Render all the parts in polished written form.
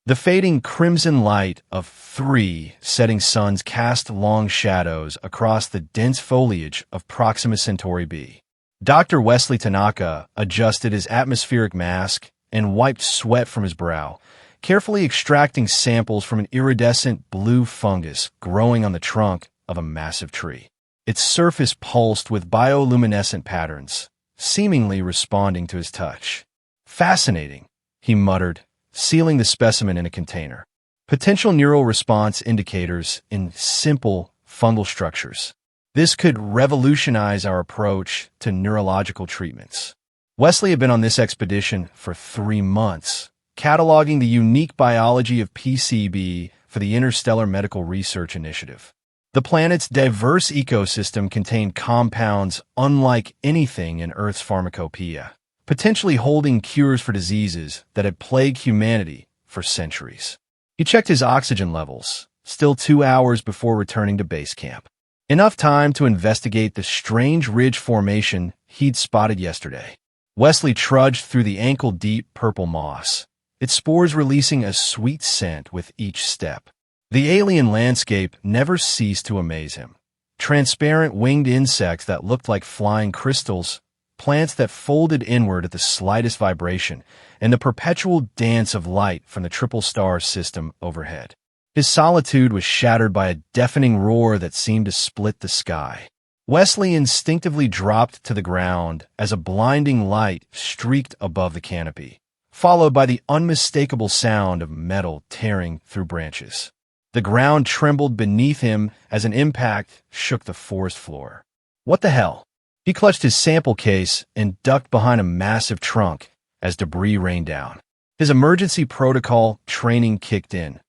The fading crimson light of 3 setting suns cast long shadows across the dense foliage of Proxima Centauri b. Dr. Wesley Tanaka adjusted his atmospheric mask and wiped sweat from his brow, carefully extracting samples from an iridescent blue fungus growing on the trunk of a massive tree. Its surface pulsed with bioluminescent patterns, seemingly responding to his touch. "Fascinating," he muttered, sealing the specimen in a container. "Potential neural response indicators in simple fungal structures. This could revolutionize our approach to neurological treatments." Wesley had been on this expedition for 3 months, cataloging the unique biology of PCB for the Interstellar Medical Research Initiative. The planet's diverse ecosystem contained compounds unlike anything in Earth's pharmacopoeia, potentially holding cures for diseases that had plagued humanity for centuries. He checked his oxygen levels, still 2 hours before returning to base camp. Enough time to investigate the strange ridge formation he'd spotted yesterday. Wesley trudged through the ankle-deep purple moss, its spores releasing a sweet scent with each step. The alien landscape never ceased to amaze him. Transparent winged insects that looked like flying crystals, plants that folded inward at the slightest vibration, and the perpetual dance of light from the triple star system overhead. His solitude was shattered by a deafening roar that seemed to split the sky. Wesley instinctively dropped to the ground as a blinding light streaked above the canopy, followed by the unmistakable sound of metal tearing through branches. The ground trembled beneath him as an impact shook the forest floor. What the hell? He clutched his sample case and ducked behind a massive trunk as debris rained down. His emergency protocol training kicked in.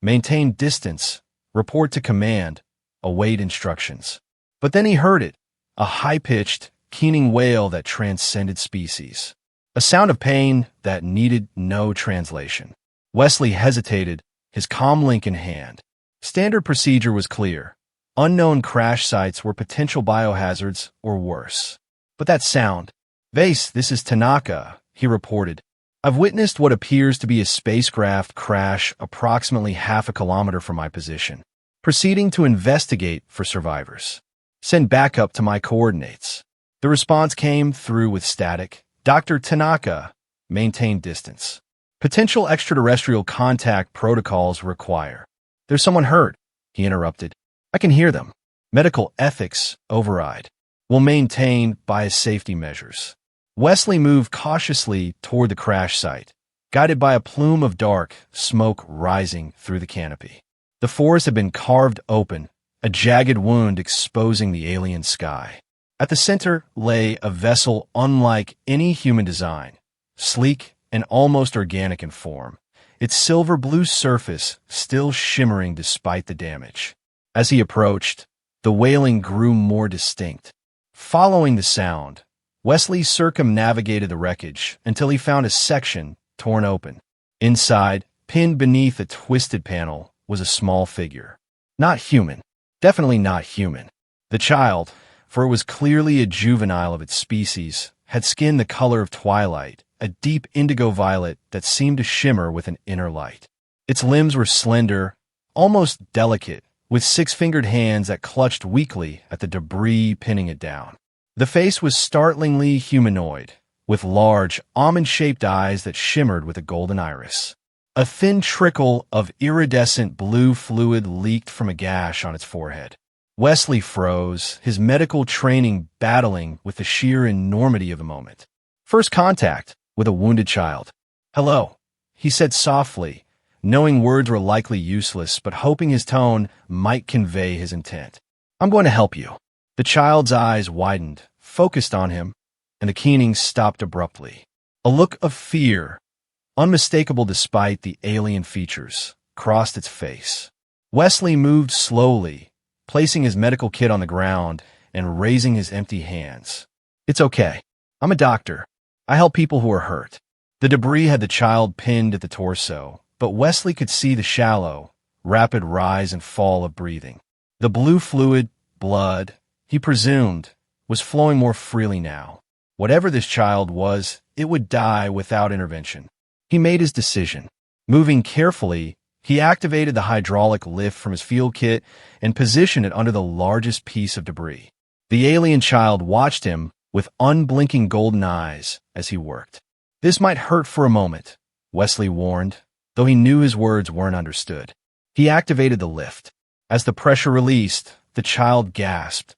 Maintain distance, report to command, await instructions. But then he heard it, a high-pitched, keening wail that transcended species. A sound of pain that needed no translation. Wesley hesitated, his comlink in hand. Standard procedure was clear. Unknown crash sites were potential biohazards or worse. But that sound. "Vase, this is Tanaka," he reported. "I've witnessed what appears to be a spacecraft crash approximately half a kilometer from my position. Proceeding to investigate for survivors. Send backup to my coordinates." The response came through with static. "Dr. Tanaka, maintain distance. Potential extraterrestrial contact protocols require." "There's someone hurt," he interrupted. "I can hear them. Medical ethics override. Will maintain biosafety measures." Wesley moved cautiously toward the crash site, guided by a plume of dark smoke rising through the canopy. The forest had been carved open, a jagged wound exposing the alien sky. At the center lay a vessel unlike any human design, sleek and almost organic in form, its silver-blue surface still shimmering despite the damage. As he approached, the wailing grew more distinct. Following the sound, Wesley circumnavigated the wreckage until he found a section torn open. Inside, pinned beneath a twisted panel, was a small figure. Not human. Definitely not human. The child, for it was clearly a juvenile of its species, had skin the color of twilight, a deep indigo violet that seemed to shimmer with an inner light. Its limbs were slender, almost delicate, with 6-fingered hands that clutched weakly at the debris pinning it down. The face was startlingly humanoid, with large, almond-shaped eyes that shimmered with a golden iris. A thin trickle of iridescent blue fluid leaked from a gash on its forehead. Wesley froze, his medical training battling with the sheer enormity of the moment. First contact with a wounded child. "Hello," he said softly, knowing words were likely useless, but hoping his tone might convey his intent. "I'm going to help you." The child's eyes widened, focused on him, and the keening stopped abruptly. A look of fear, unmistakable despite the alien features, crossed its face. Wesley moved slowly, placing his medical kit on the ground and raising his empty hands. "It's okay. I'm a doctor. I help people who are hurt." The debris had the child pinned at the torso, but Wesley could see the shallow, rapid rise and fall of breathing. The blue fluid, blood, he presumed, was flowing more freely now. Whatever this child was, it would die without intervention. He made his decision. Moving carefully, he activated the hydraulic lift from his field kit and positioned it under the largest piece of debris. The alien child watched him with unblinking golden eyes as he worked. "This might hurt for a moment," Wesley warned, though he knew his words weren't understood. He activated the lift. As the pressure released, the child gasped,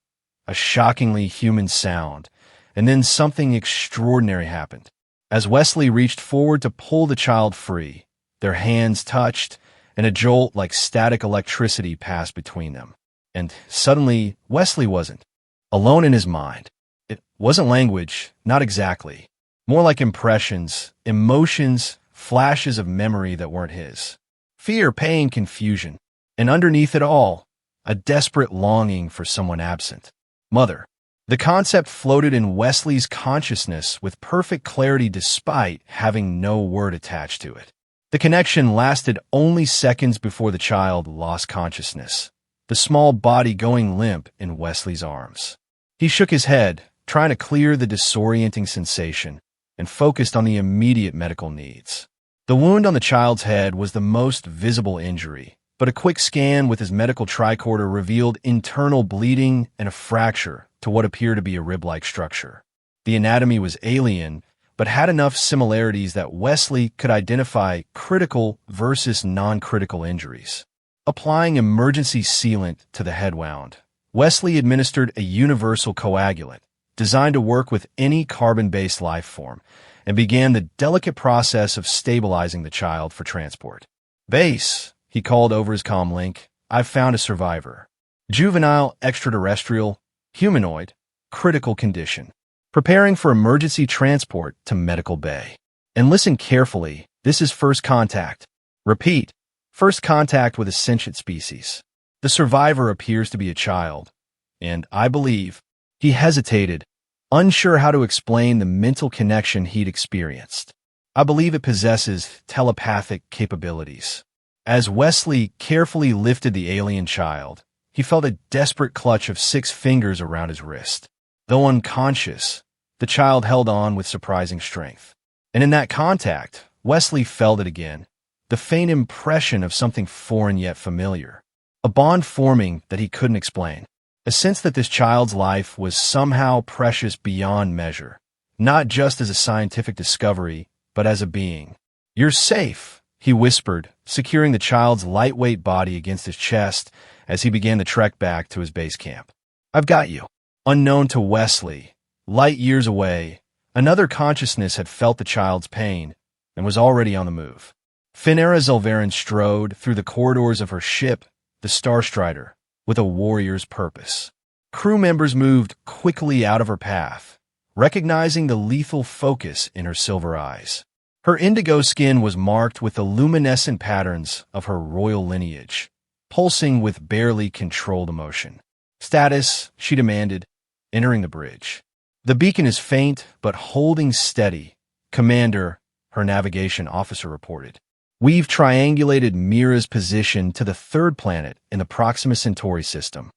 a shockingly human sound, and then something extraordinary happened. As Wesley reached forward to pull the child free, their hands touched, and a jolt like static electricity passed between them. And suddenly, Wesley wasn't alone in his mind. It wasn't language, not exactly. More like impressions, emotions, flashes of memory that weren't his. Fear, pain, confusion. And underneath it all, a desperate longing for someone absent. Mother. The concept floated in Wesley's consciousness with perfect clarity despite having no word attached to it. The connection lasted only seconds before the child lost consciousness, the small body going limp in Wesley's arms. He shook his head, trying to clear the disorienting sensation, and focused on the immediate medical needs. The wound on the child's head was the most visible injury, but a quick scan with his medical tricorder revealed internal bleeding and a fracture to what appeared to be a rib-like structure. The anatomy was alien, but had enough similarities that Wesley could identify critical versus non-critical injuries. Applying emergency sealant to the head wound, Wesley administered a universal coagulant designed to work with any carbon-based life form and began the delicate process of stabilizing the child for transport. "Base," he called over his comm link, "I've found a survivor. Juvenile, extraterrestrial, humanoid, critical condition. Preparing for emergency transport to medical bay." And listen carefully, this is first contact. Repeat, first contact with a sentient species. The survivor appears to be a child, and I believe he hesitated, unsure how to explain the mental connection he'd experienced. "I believe it possesses telepathic capabilities." As Wesley carefully lifted the alien child, he felt a desperate clutch of 6 fingers around his wrist. Though unconscious, the child held on with surprising strength. And in that contact, Wesley felt it again, the faint impression of something foreign yet familiar. A bond forming that he couldn't explain. A sense that this child's life was somehow precious beyond measure, not just as a scientific discovery, but as a being. "You're safe," he whispered, securing the child's lightweight body against his chest as he began the trek back to his base camp. "I've got you." Unknown to Wesley, light years away, another consciousness had felt the child's pain and was already on the move. Finera Zilverin strode through the corridors of her ship, the Starstrider, with a warrior's purpose. Crew members moved quickly out of her path, recognizing the lethal focus in her silver eyes. Her indigo skin was marked with the luminescent patterns of her royal lineage, pulsing with barely controlled emotion. "Status," she demanded, entering the bridge. "The beacon is faint, but holding steady, Commander," her navigation officer reported. "We've triangulated Mira's position to the 3rd planet in the Proxima Centauri system."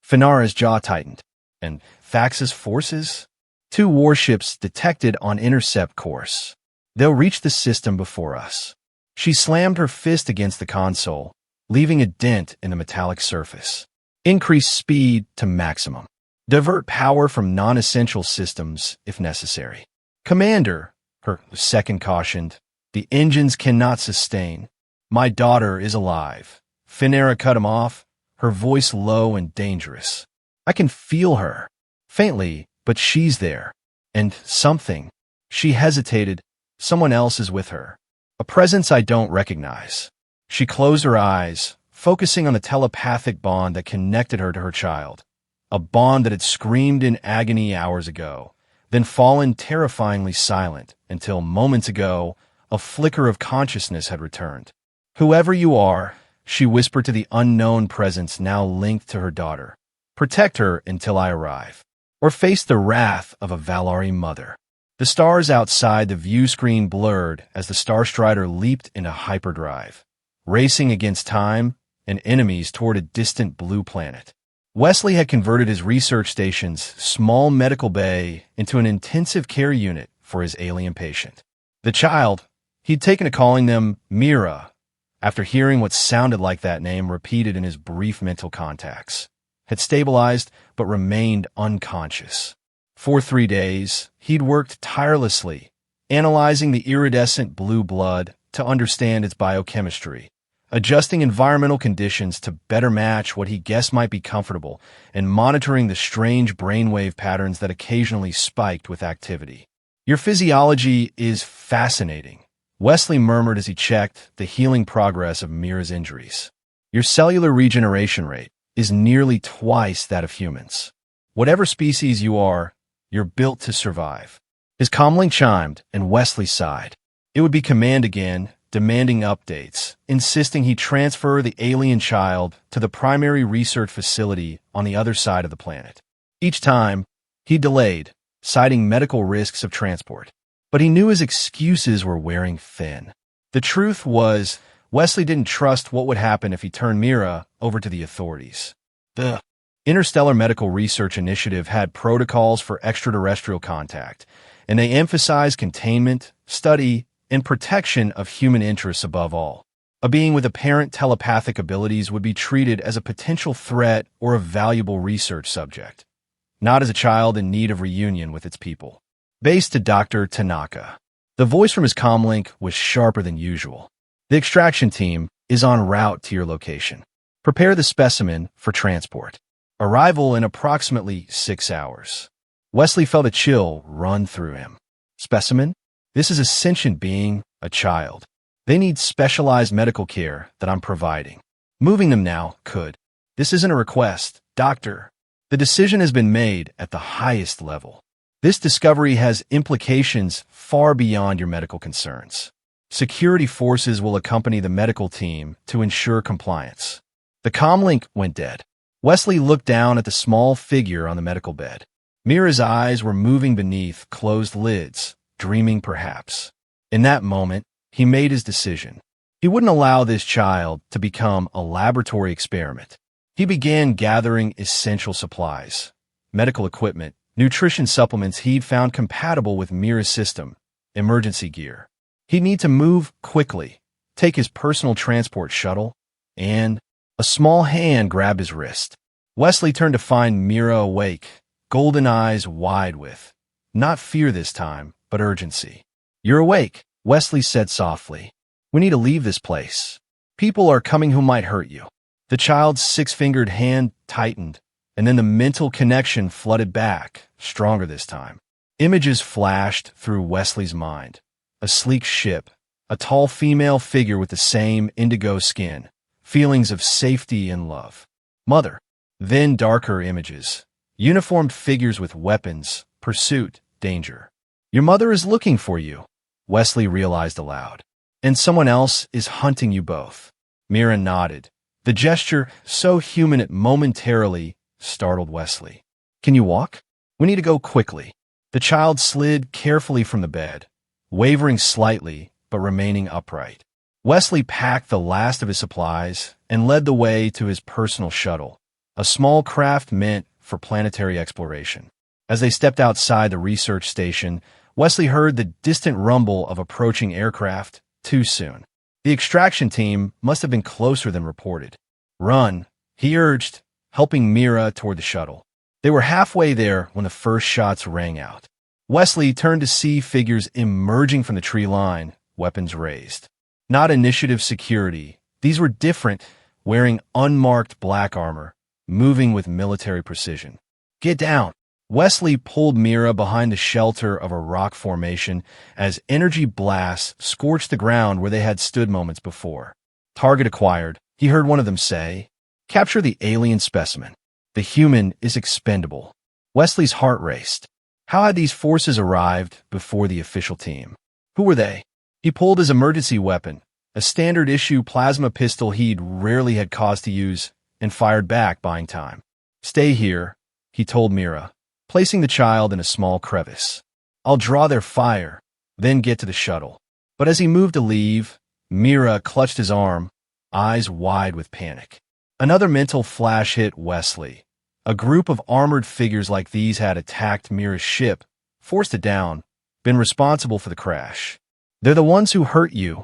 Finara's jaw tightened. "And Fax's forces?" 2 warships detected on intercept course. "They'll reach the system before us." She slammed her fist against the console, leaving a dent in the metallic surface. "Increase speed to maximum. Divert power from non-essential systems if necessary." "Commander," her second cautioned, "the engines cannot sustain. My daughter is alive." Finera cut him off, her voice low and dangerous. "I can feel her." Faintly, but she's there. And something. She hesitated. Someone else is with her. A presence I don't recognize. She closed her eyes, focusing on the telepathic bond that connected her to her child. A bond that had screamed in agony hours ago, then fallen terrifyingly silent until moments ago, a flicker of consciousness had returned. "Whoever you are," she whispered to the unknown presence now linked to her daughter, "protect her until I arrive, or face the wrath of a Valari mother." The stars outside the view screen blurred as the Starstrider leaped into hyperdrive, racing against time and enemies toward a distant blue planet. Wesley had converted his research station's small medical bay into an intensive care unit for his alien patient. The child, He'd taken to calling them Mira after hearing what sounded like that name repeated in his brief mental contacts. Had stabilized but remained unconscious. For 3 days, he'd worked tirelessly, analyzing the iridescent blue blood to understand its biochemistry, adjusting environmental conditions to better match what he guessed might be comfortable, and monitoring the strange brainwave patterns that occasionally spiked with activity. Your physiology is fascinating, Wesley murmured as he checked the healing progress of Mira's injuries. Your cellular regeneration rate is nearly twice that of humans. Whatever species you are, you're built to survive. His comlink chimed, and Wesley sighed. It would be command again, demanding updates, insisting he transfer the alien child to the primary research facility on the other side of the planet. Each time, he delayed, citing medical risks of transport. But he knew his excuses were wearing thin. The truth was, Wesley didn't trust what would happen if he turned Mira over to the authorities. The Interstellar Medical Research Initiative had protocols for extraterrestrial contact, and they emphasized containment, study, and protection of human interests above all. A being with apparent telepathic abilities would be treated as a potential threat or a valuable research subject, not as a child in need of reunion with its people. Base to Dr. Tanaka. The voice from his comlink was sharper than usual. The extraction team is en route to your location. Prepare the specimen for transport. Arrival in approximately 6 hours. Wesley felt a chill run through him. Specimen? This is a sentient being, a child. They need specialized medical care that I'm providing. Moving them now could. This isn't a request, doctor. The decision has been made at the highest level. This discovery has implications far beyond your medical concerns. Security forces will accompany the medical team to ensure compliance. The comlink went dead. Wesley looked down at the small figure on the medical bed. Mira's eyes were moving beneath closed lids, dreaming perhaps. In that moment, he made his decision. He wouldn't allow this child to become a laboratory experiment. He began gathering essential supplies, medical equipment, nutrition supplements he'd found compatible with Mira's system, emergency gear. He'd need to move quickly, take his personal transport shuttle, and a small hand grabbed his wrist. Wesley turned to find Mira awake, golden eyes wide with, not fear this time, but urgency. You're awake, Wesley said softly. We need to leave this place. People are coming who might hurt you. The child's six-fingered hand tightened, and then the mental connection flooded back, stronger this time. Images flashed through Wesley's mind. A sleek ship, a tall female figure with the same indigo skin, feelings of safety and love. Mother. Then darker images. Uniformed figures with weapons, pursuit, danger. Your mother is looking for you, Wesley realized aloud. And someone else is hunting you both. Mira nodded. The gesture, so human it momentarily startled Wesley. Can you walk? We need to go quickly. The child slid carefully from the bed, wavering slightly but remaining upright. Wesley packed the last of his supplies and led the way to his personal shuttle, a small craft meant for planetary exploration. As they stepped outside the research station, Wesley heard the distant rumble of approaching aircraft too soon. The extraction team must have been closer than reported. Run, he urged, helping Mira toward the shuttle. They were halfway there when the first shots rang out. Wesley turned to see figures emerging from the tree line, weapons raised. Not initiative security. These were different, wearing unmarked black armor, moving with military precision. Get down. Wesley pulled Mira behind the shelter of a rock formation as energy blasts scorched the ground where they had stood moments before. Target acquired, he heard one of them say. Capture the alien specimen. The human is expendable. Wesley's heart raced. How had these forces arrived before the official team? Who were they? He pulled his emergency weapon, a standard-issue plasma pistol he'd rarely had cause to use, and fired back, buying time. Stay here, he told Mira, placing the child in a small crevice. I'll draw their fire, then get to the shuttle. But as he moved to leave, Mira clutched his arm, eyes wide with panic. Another mental flash hit Wesley. A group of armored figures like these had attacked Mira's ship, forced it down, been responsible for the crash. They're the ones who hurt you,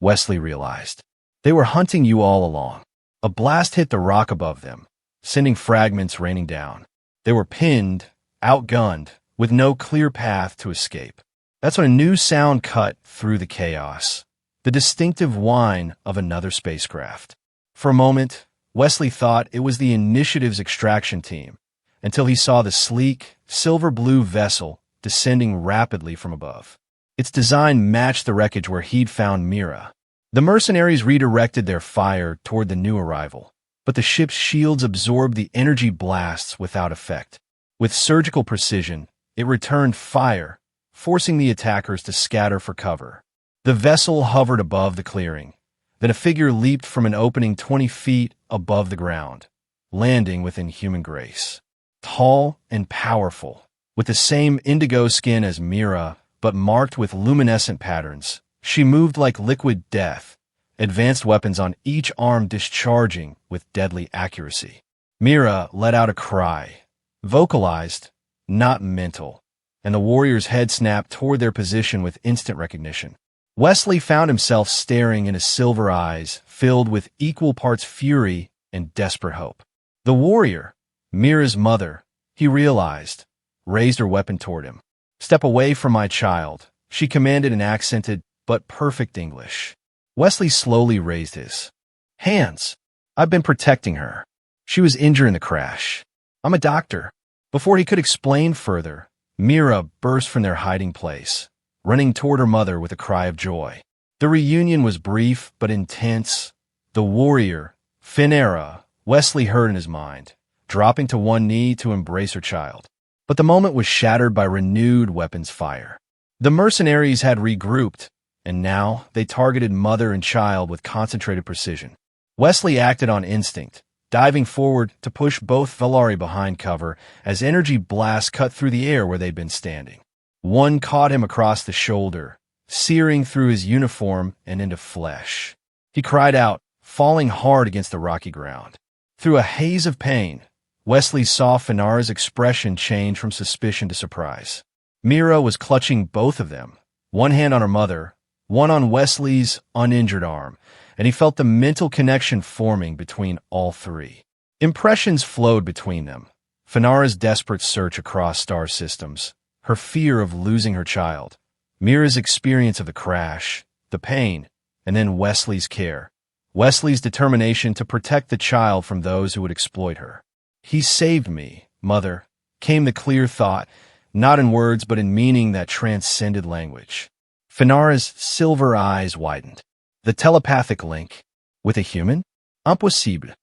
Wesley realized. They were hunting you all along. A blast hit the rock above them, sending fragments raining down. They were pinned, outgunned, with no clear path to escape. That's when a new sound cut through the chaos. The distinctive whine of another spacecraft. For a moment, Wesley thought it was the Initiative's extraction team, until he saw the sleek, silver-blue vessel descending rapidly from above. Its design matched the wreckage where he'd found Mira. The mercenaries redirected their fire toward the new arrival, but the ship's shields absorbed the energy blasts without effect. With surgical precision, it returned fire, forcing the attackers to scatter for cover. The vessel hovered above the clearing. Then a figure leaped from an opening 20 feet above the ground, landing within human grace. Tall and powerful, with the same indigo skin as Mira, but marked with luminescent patterns, she moved like liquid death, advanced weapons on each arm discharging with deadly accuracy. Mira let out a cry, vocalized, not mental, and the warrior's head snapped toward their position with instant recognition. Wesley found himself staring into silver eyes filled with equal parts fury and desperate hope. The warrior, Mira's mother, he realized, raised her weapon toward him. "Step away from my child," she commanded in accented but perfect English. Wesley slowly raised his hands. "I've been protecting her. She was injured in the crash. I'm a doctor." Before he could explain further, Mira burst from their hiding place, running toward her mother with a cry of joy. The reunion was brief but intense. The warrior, Finera, Wesley heard in his mind, dropping to one knee to embrace her child. But the moment was shattered by renewed weapons fire. The mercenaries had regrouped, and now they targeted mother and child with concentrated precision. Wesley acted on instinct, diving forward to push both Valari behind cover as energy blasts cut through the air where they'd been standing. One caught him across the shoulder, searing through his uniform and into flesh. He cried out, falling hard against the rocky ground. Through a haze of pain, Wesley saw Finara's expression change from suspicion to surprise. Mira was clutching both of them, one hand on her mother, one on Wesley's uninjured arm, and he felt the mental connection forming between all three. Impressions flowed between them. Finara's desperate search across star systems, her fear of losing her child, Mira's experience of the crash, the pain, and then Wesley's care. Wesley's determination to protect the child from those who would exploit her. "He saved me, Mother," came the clear thought, not in words but in meaning that transcended language. Finara's silver eyes widened. The telepathic link with a human? Impossible.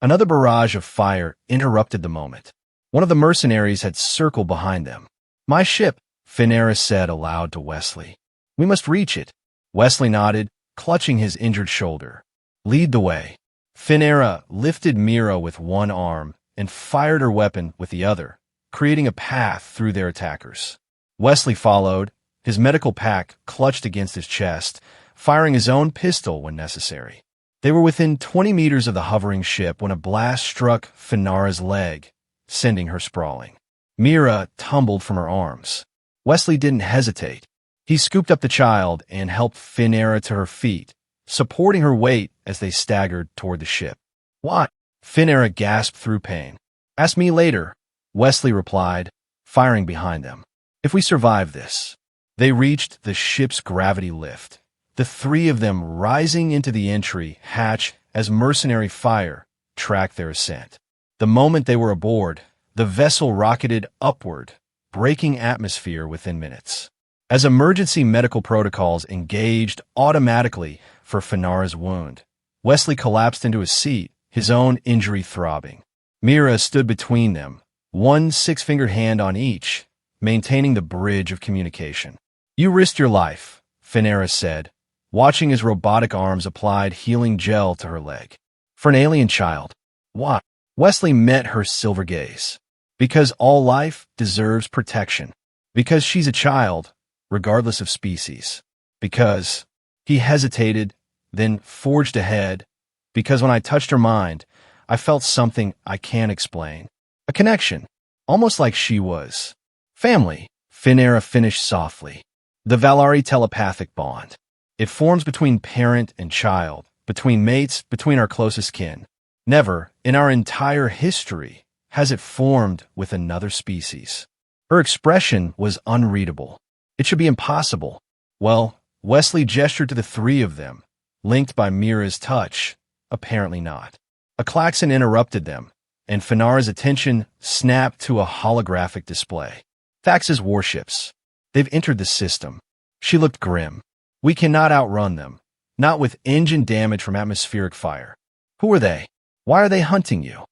Another barrage of fire interrupted the moment. One of the mercenaries had circled behind them. "My ship," Finera said aloud to Wesley. "We must reach it." Wesley nodded, clutching his injured shoulder. "Lead the way." Finera lifted Mira with one arm and fired her weapon with the other, creating a path through their attackers. Wesley followed, his medical pack clutched against his chest, firing his own pistol when necessary. They were within 20 meters of the hovering ship when a blast struck Finara's leg, sending her sprawling. Mira tumbled from her arms. Wesley didn't hesitate. He scooped up the child and helped Finera to her feet, supporting her weight as they staggered toward the ship. "What?" Finera gasped through pain. "Ask me later," Wesley replied, firing behind them. "If we survive this." They reached the ship's gravity lift, the three of them rising into the entry hatch as mercenary fire tracked their ascent. The moment they were aboard, the vessel rocketed upward, breaking atmosphere within minutes. As emergency medical protocols engaged automatically for Finara's wound, Wesley collapsed into a seat, his own injury throbbing. Mira stood between them, one six-fingered hand on each, maintaining the bridge of communication. "You risked your life," Finera said, watching his robotic arms applied healing gel to her leg. "For an alien child." "Why?" Wesley met her silver gaze. "Because all life deserves protection. Because she's a child, regardless of species. Because—" He hesitated, then forged ahead. "Because when I touched her mind, I felt something I can't explain. A connection, almost like she was family," Finera finished softly. The Valari telepathic bond. It forms between parent and child, between mates, between our closest kin. Never, in our entire history, has it formed with another species. Her expression was unreadable. It should be impossible. Well, Wesley gestured to the three of them, linked by Mira's touch. Apparently not. A klaxon interrupted them, and Finara's attention snapped to a holographic display. Thax's warships. They've entered the system. She looked grim. We cannot outrun them, not with engine damage from atmospheric fire. Who are they? Why are they hunting you?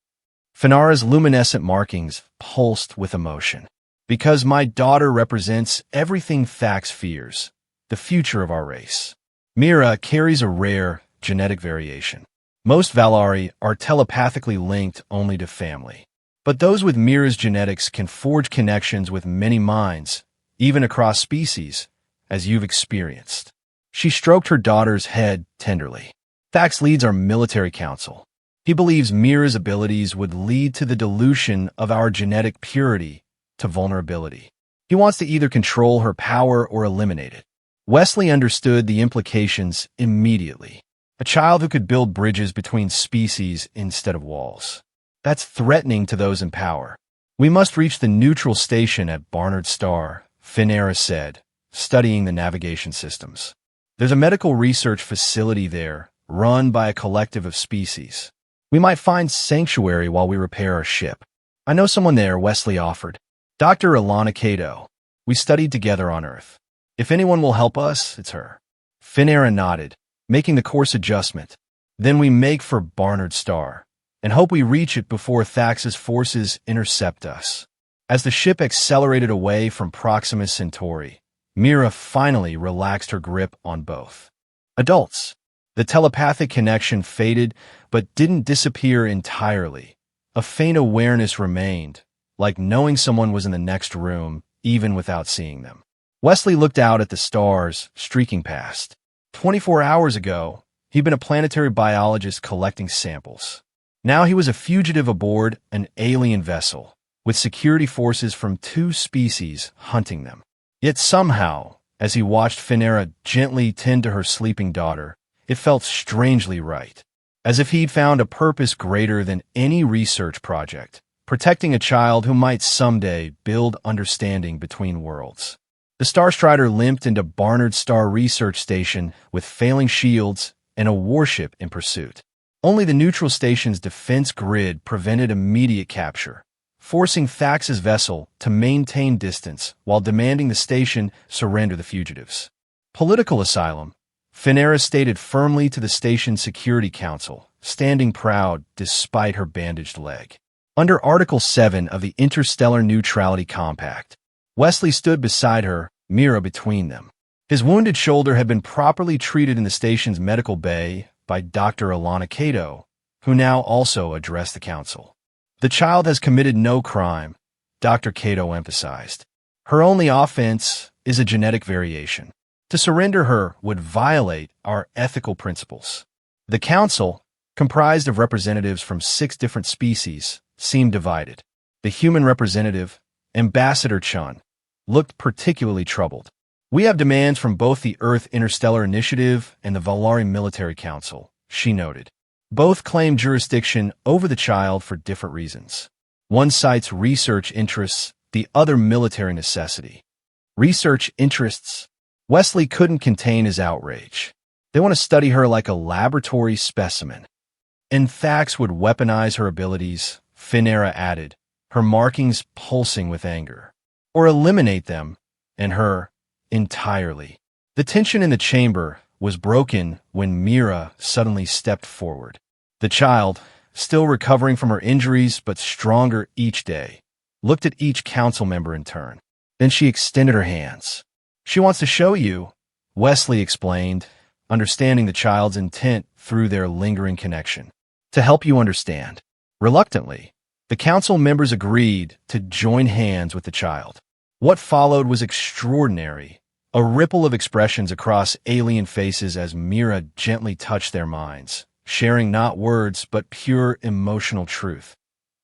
Finara's luminescent markings pulsed with emotion. Because my daughter represents everything Thax fears, the future of our race. Mira carries a rare genetic variation. Most Valari are telepathically linked only to family. But those with Mira's genetics can forge connections with many minds, even across species, as you've experienced. She stroked her daughter's head tenderly. Thax leads our military council. He believes Mira's abilities would lead to the dilution of our genetic purity to vulnerability. He wants to either control her power or eliminate it. Wesley understood the implications immediately. A child who could build bridges between species instead of walls. That's threatening to those in power. We must reach the neutral station at Barnard Star, Finara said, studying the navigation systems. There's a medical research facility there, run by a collective of species. We might find sanctuary while we repair our ship. I know someone there, Wesley offered. Dr. Ilana Cato. We studied together on Earth. If anyone will help us, it's her. Finara nodded, making the course adjustment. Then we make for Barnard Star, and hope we reach it before Thax's forces intercept us. As the ship accelerated away from Proxima Centauri, Mira finally relaxed her grip on both. Adults. The telepathic connection faded, but didn't disappear entirely. A faint awareness remained, like knowing someone was in the next room, even without seeing them. Wesley looked out at the stars, streaking past. 24 hours ago, he'd been a planetary biologist collecting samples. Now he was a fugitive aboard an alien vessel, with security forces from two species hunting them. Yet somehow, as he watched Finara gently tend to her sleeping daughter, it felt strangely right, as if he'd found a purpose greater than any research project, protecting a child who might someday build understanding between worlds. The Starstrider limped into Barnard Star Research Station with failing shields and a warship in pursuit. Only the neutral station's defense grid prevented immediate capture, forcing Thax's vessel to maintain distance while demanding the station surrender the fugitives. Political asylum. Finara stated firmly to the station's Security Council, standing proud despite her bandaged leg. Under Article 7 of the Interstellar Neutrality Compact, Wesley stood beside her, Mira between them. His wounded shoulder had been properly treated in the station's medical bay by Dr. Ilana Cato, who now also addressed the council. The child has committed no crime, Dr. Cato emphasized. Her only offense is a genetic variation. To surrender her would violate our ethical principles. The council, comprised of representatives from 6 different species, seemed divided. The human representative, Ambassador Chun, looked particularly troubled. We have demands from both the Earth Interstellar Initiative and the Valari Military Council, she noted. Both claim jurisdiction over the child for different reasons. One cites research interests, the other military necessity. Research interests? Wesley couldn't contain his outrage. They want to study her like a laboratory specimen. And Thax would weaponize her abilities, Finara added, her markings pulsing with anger. Or eliminate them, and her, entirely. The tension in the chamber was broken when Mira suddenly stepped forward. The child, still recovering from her injuries but stronger each day, looked at each council member in turn. Then she extended her hands. She wants to show you, Wesley explained, understanding the child's intent through their lingering connection. To help you understand. Reluctantly, the council members agreed to join hands with the child. What followed was extraordinary, a ripple of expressions across alien faces as Mira gently touched their minds, sharing not words but pure emotional truth.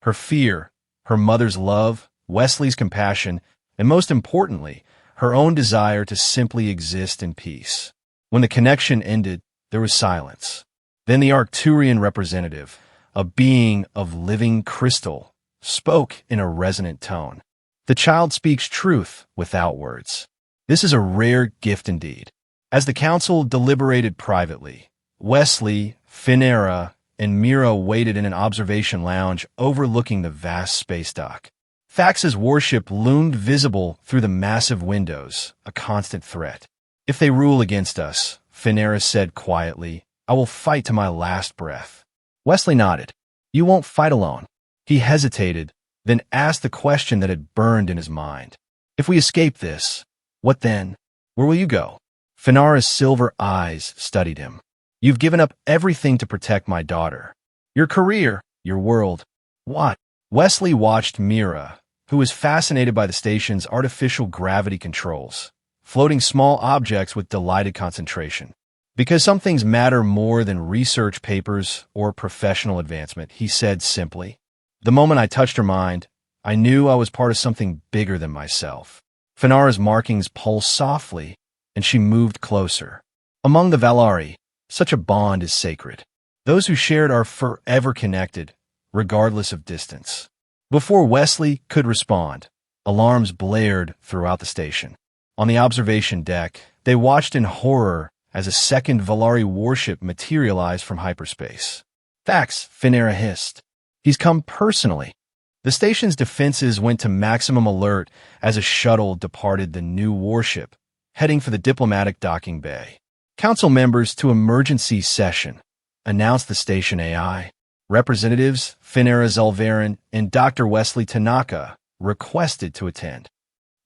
Her fear, her mother's love, Wesley's compassion, and most importantly, her own desire to simply exist in peace. When the connection ended, there was silence. Then the Arcturian representative, a being of living crystal, spoke in a resonant tone. The child speaks truth without words. This is a rare gift indeed. As the council deliberated privately, Wesley, Finera, and Mira waited in an observation lounge overlooking the vast space dock. Thax's warship loomed visible through the massive windows, a constant threat. If they rule against us, Finera said quietly, I will fight to my last breath. Wesley nodded. You won't fight alone. He hesitated, then asked the question that had burned in his mind. If we escape this, what then? Where will you go? Finara's silver eyes studied him. You've given up everything to protect my daughter. Your career, your world. What? Wesley watched Mira, who was fascinated by the station's artificial gravity controls, floating small objects with delighted concentration. Because some things matter more than research papers or professional advancement, he said simply. The moment I touched her mind, I knew I was part of something bigger than myself. Finara's markings pulsed softly, and she moved closer. Among the Valari, such a bond is sacred. Those who share it are forever connected, regardless of distance. Before Wesley could respond, alarms blared throughout the station. On the observation deck, they watched in horror as a second Valari warship materialized from hyperspace. Thax, Finera hissed. He's come personally. The station's defenses went to maximum alert as a shuttle departed the new warship, heading for the diplomatic docking bay. Council members to emergency session, announced the station AI. Representatives Finera Zalvarin and Dr. Wesley Tanaka requested to attend.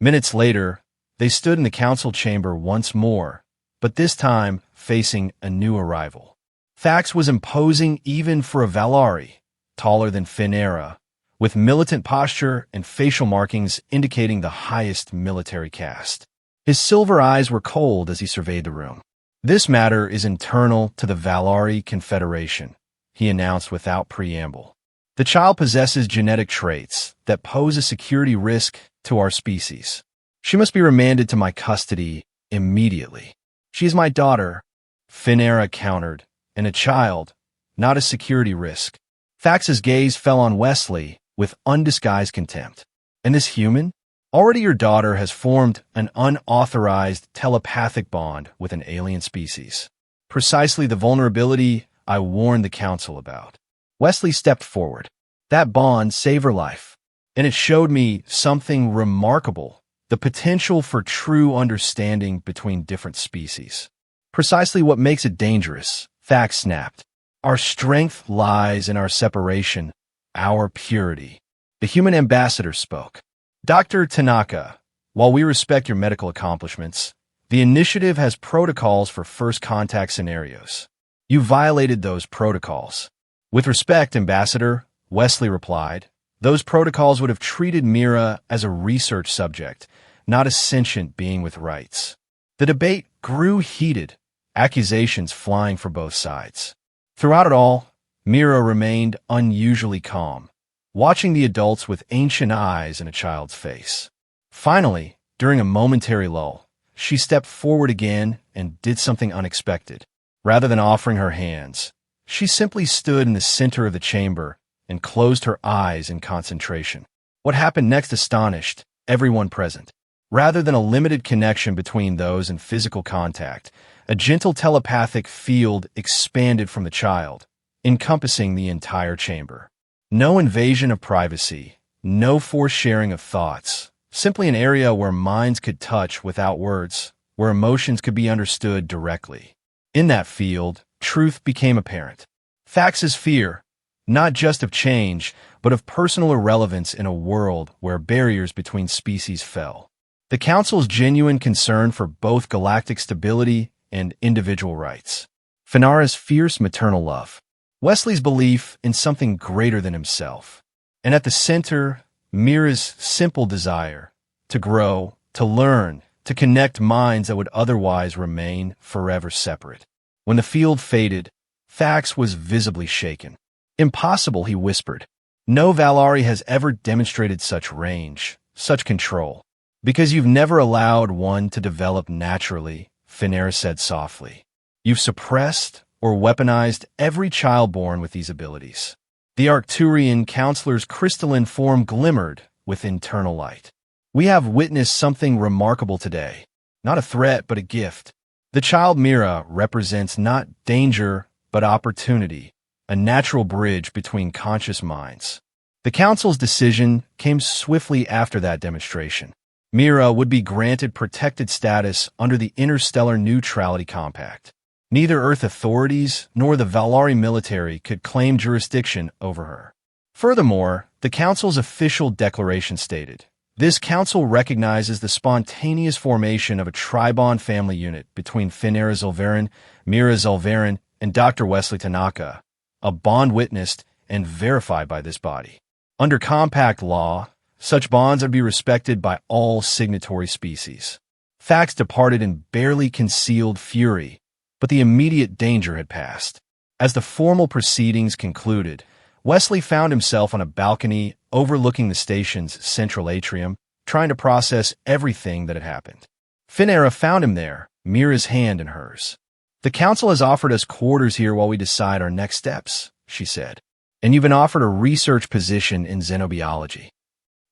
Minutes later, they stood in the council chamber once more, but this time facing a new arrival. Thax was imposing even for a Valari, taller than Finera, with militant posture and facial markings indicating the highest military caste. His silver eyes were cold as he surveyed the room. This matter is internal to the Valari Confederation, he announced without preamble. The child possesses genetic traits that pose a security risk to our species. She must be remanded to my custody immediately. She is my daughter, Finera countered, and a child, not a security risk. Thax's gaze fell on Wesley with undisguised contempt. And this human? Already your daughter has formed an unauthorized telepathic bond with an alien species. Precisely the vulnerability I warned the council about. Wesley stepped forward. That bond saved her life. And it showed me something remarkable, the potential for true understanding between different species. Precisely what makes it dangerous, Thax snapped. Our strength lies in our separation, our purity. The human ambassador spoke. Dr. Tanaka, while we respect your medical accomplishments, the initiative has protocols for first contact scenarios. You violated those protocols. With respect, Ambassador, Wesley replied, those protocols would have treated Mira as a research subject, not a sentient being with rights. The debate grew heated, accusations flying for both sides. Throughout it all, Mira remained unusually calm, watching the adults with ancient eyes in a child's face. Finally, during a momentary lull, she stepped forward again and did something unexpected. Rather than offering her hands, she simply stood in the center of the chamber and closed her eyes in concentration. What happened next astonished everyone present. Rather than a limited connection between those in physical contact, a gentle telepathic field expanded from the child, encompassing the entire chamber. No invasion of privacy, no forced sharing of thoughts, simply an area where minds could touch without words, where emotions could be understood directly. In that field, truth became apparent. Thax's fear, not just of change, but of personal irrelevance in a world where barriers between species fell. The Council's genuine concern for both galactic stability and individual rights. Finara's fierce maternal love. Wesley's belief in something greater than himself. And at the center, Mira's simple desire to grow, to learn, to connect minds that would otherwise remain forever separate. When the field faded, Thax was visibly shaken. Impossible, he whispered. No Valari has ever demonstrated such range, such control. Because you've never allowed one to develop naturally, Finera said softly. You've suppressed or weaponized every child born with these abilities. The Arcturian counselor's crystalline form glimmered with internal light. We have witnessed something remarkable today. Not a threat, but a gift. The child Mira represents not danger, but opportunity, a natural bridge between conscious minds. The Council's decision came swiftly after that demonstration. Mira would be granted protected status under the Interstellar Neutrality Compact. Neither Earth authorities nor the Valari military could claim jurisdiction over her. Furthermore, the Council's official declaration stated, "This Council recognizes the spontaneous formation of a tribond family unit between Finera Zulverin, Mira Zulverin, and Dr. Wesley Tanaka, a bond witnessed and verified by this body. Under compact law, such bonds are to be respected by all signatory species." Facts departed in barely concealed fury, but the immediate danger had passed. As the formal proceedings concluded, Wesley found himself on a balcony overlooking the station's central atrium, trying to process everything that had happened. Finera found him there, Mira's hand in hers. "The Council has offered us quarters here while we decide our next steps," she said. "And you've been offered a research position in xenobiology."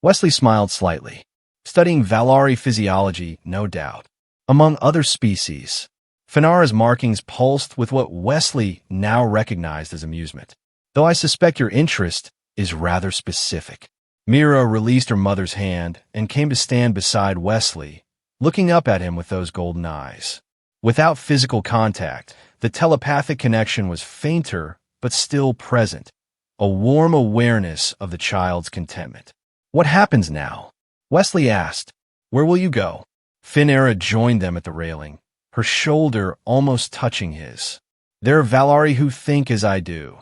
Wesley smiled slightly. Studying Valari physiology, no doubt. Among other species, Finera's markings pulsed with what Wesley now recognized as amusement. "Though I suspect your interest is rather specific." Mira released her mother's hand and came to stand beside Wesley, looking up at him with those golden eyes. Without physical contact, the telepathic connection was fainter but still present, a warm awareness of the child's contentment. "What happens now?" Wesley asked. "Where will you go?" Finera joined them at the railing, her shoulder almost touching his. "There are Valari who think as I do,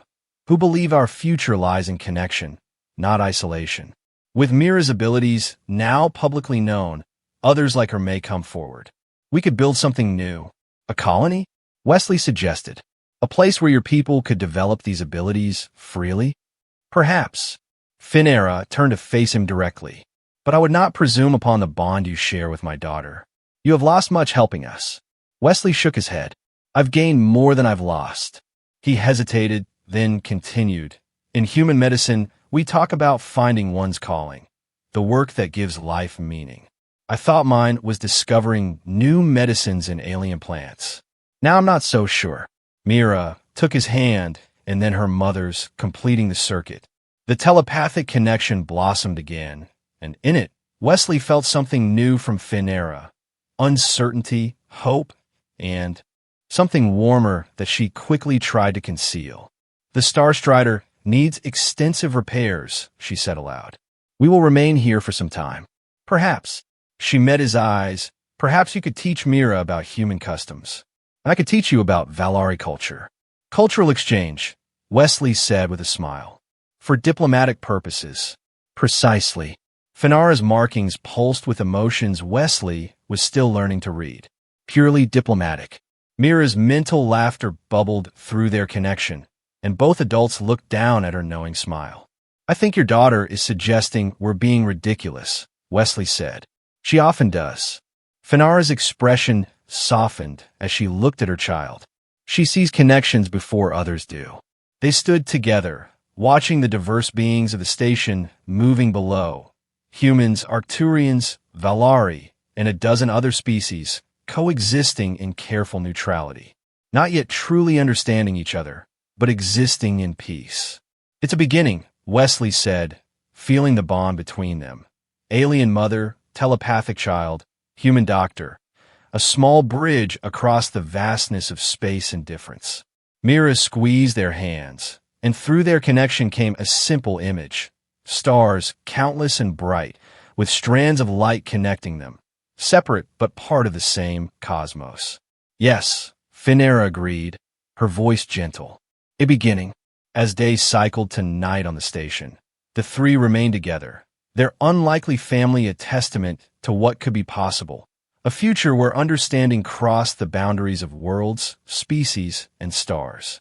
who believe our future lies in connection, not isolation. With Mira's abilities now publicly known, others like her may come forward. We could build something new. A colony?" Wesley suggested. "A place where your people could develop these abilities freely?" "Perhaps." Finera turned to face him directly. "But I would not presume upon the bond you share with my daughter. You have lost much helping us." Wesley shook his head. "I've gained more than I've lost." He hesitated, then continued. "In human medicine, we talk about finding one's calling, the work that gives life meaning. I thought mine was discovering new medicines in alien plants. Now I'm not so sure." Mira took his hand and then her mother's, completing the circuit. The telepathic connection blossomed again, and in it, Wesley felt something new from Finera, uncertainty, hope, and something warmer that she quickly tried to conceal. "The Star Strider needs extensive repairs," she said aloud. "We will remain here for some time. Perhaps." She met his eyes. "Perhaps you could teach Mira about human customs. And I could teach you about Valari culture." "Cultural exchange," Wesley said with a smile. "For diplomatic purposes." "Precisely." Finera's markings pulsed with emotions Wesley was still learning to read. "Purely diplomatic." Mira's mental laughter bubbled through their connection, and both adults looked down at her knowing smile. "I think your daughter is suggesting we're being ridiculous," Wesley said. "She often does." Finera's expression softened as she looked at her child. She sees connections before others do. They stood together, watching the diverse beings of the station moving below. Humans, Arcturians, Valari, and a dozen other species coexisting in careful neutrality. Not yet truly understanding each other, but existing in peace. "It's a beginning," Wesley said, feeling the bond between them. Alien mother, telepathic child, human doctor. A small bridge across the vastness of space and difference. Mira squeezed their hands, and through their connection came a simple image. Stars, countless and bright, with strands of light connecting them. Separate but part of the same cosmos. "Yes," Finera agreed, her voice gentle. "A beginning." As days cycled to night on the station, the three remained together, their unlikely family a testament to what could be possible. A future where understanding crossed the boundaries of worlds, species, and stars.